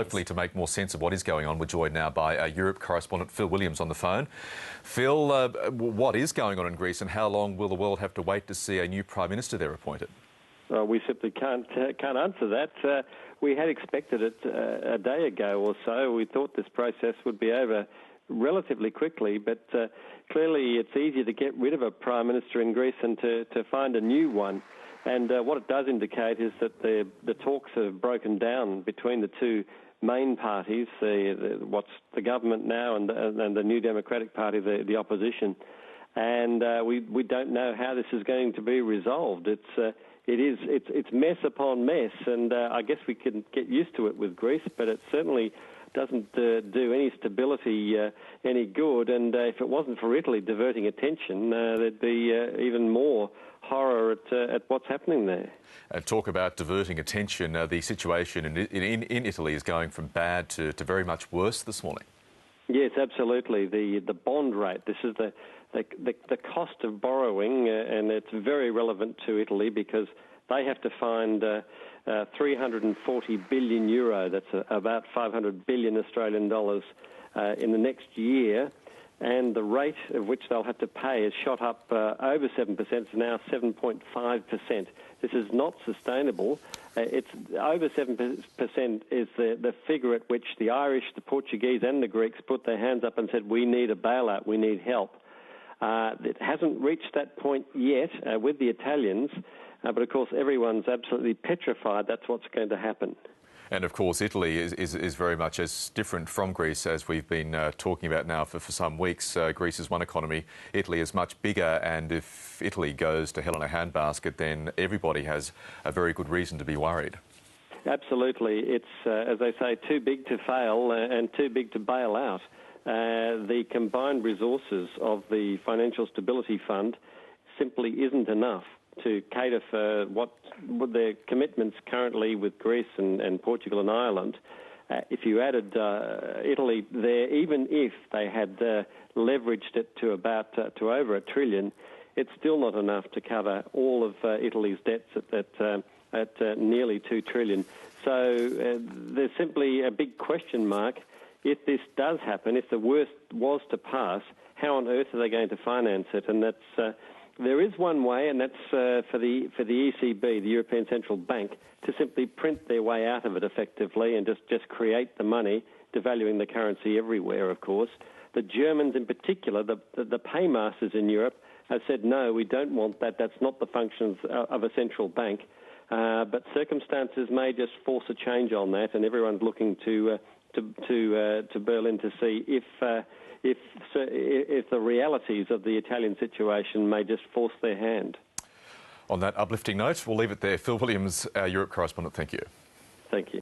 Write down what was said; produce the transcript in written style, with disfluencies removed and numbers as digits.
Hopefully, to make more sense of what is going on, we're joined now by Europe correspondent Phil Williams on the phone. Phil, what is going on in Greece and how long will the world have to wait to see a new Prime Minister there appointed? We simply can't answer that. We had expected it a day ago or so. We thought this process would be over relatively quickly, but clearly it's easier to get rid of a Prime Minister in Greece than to find a new one. And what it does indicate is that the talks have broken down between the two main parties, what's the government now and the New Democratic Party, the opposition. And we don't know how this is going to be resolved. It's mess upon mess, and I guess we can get used to it with Greece, but it certainly doesn't do any stability any good. And if it wasn't for Italy diverting attention, there'd be even more horror at what's happening there. Talk about diverting attention. The situation in Italy is going from bad to very much worse this morning. Yes, absolutely. The bond rate, this is the cost of borrowing, and it's very relevant to Italy because they have to find 340 billion euro, that's about 500 billion Australian dollars in the next year. And the rate at which they'll have to pay has shot up over 7%, it's now 7.5%. This is not sustainable. It's over 7% is the figure at which the Irish, the Portuguese and the Greeks put their hands up and said, we need a bailout, we need help. It hasn't reached that point yet with the Italians, but of course everyone's absolutely petrified that's what's going to happen. And of course, Italy is very much as different from Greece as we've been talking about now for some weeks. Greece is one economy, Italy is much bigger, and if Italy goes to hell in a handbasket, then everybody has a very good reason to be worried. Absolutely. It's, as they say, too big to fail and too big to bail out. The combined resources of the Financial Stability Fund simply isn't enough to cater for what their commitments currently with Greece and Portugal and Ireland. If you added Italy there, even if they had leveraged it to about to over $1 trillion, it's still not enough to cover all of Italy's debts at nearly $2 trillion. So there's simply a big question mark. If this does happen, if the worst was to pass, how on earth are they going to finance it? And that's there is one way, and that's for the ECB, the European Central Bank, to simply print their way out of it effectively and just create the money, devaluing the currency everywhere, of course. The Germans in particular, the paymasters in Europe, have said, no, we don't want that. That's not the functions of a central bank. But circumstances may just force a change on that, and everyone's looking to Berlin to see if the realities of the Italian situation may just force their hand. On that uplifting note, we'll leave it there. Phil Williams, our Europe correspondent, thank you. Thank you.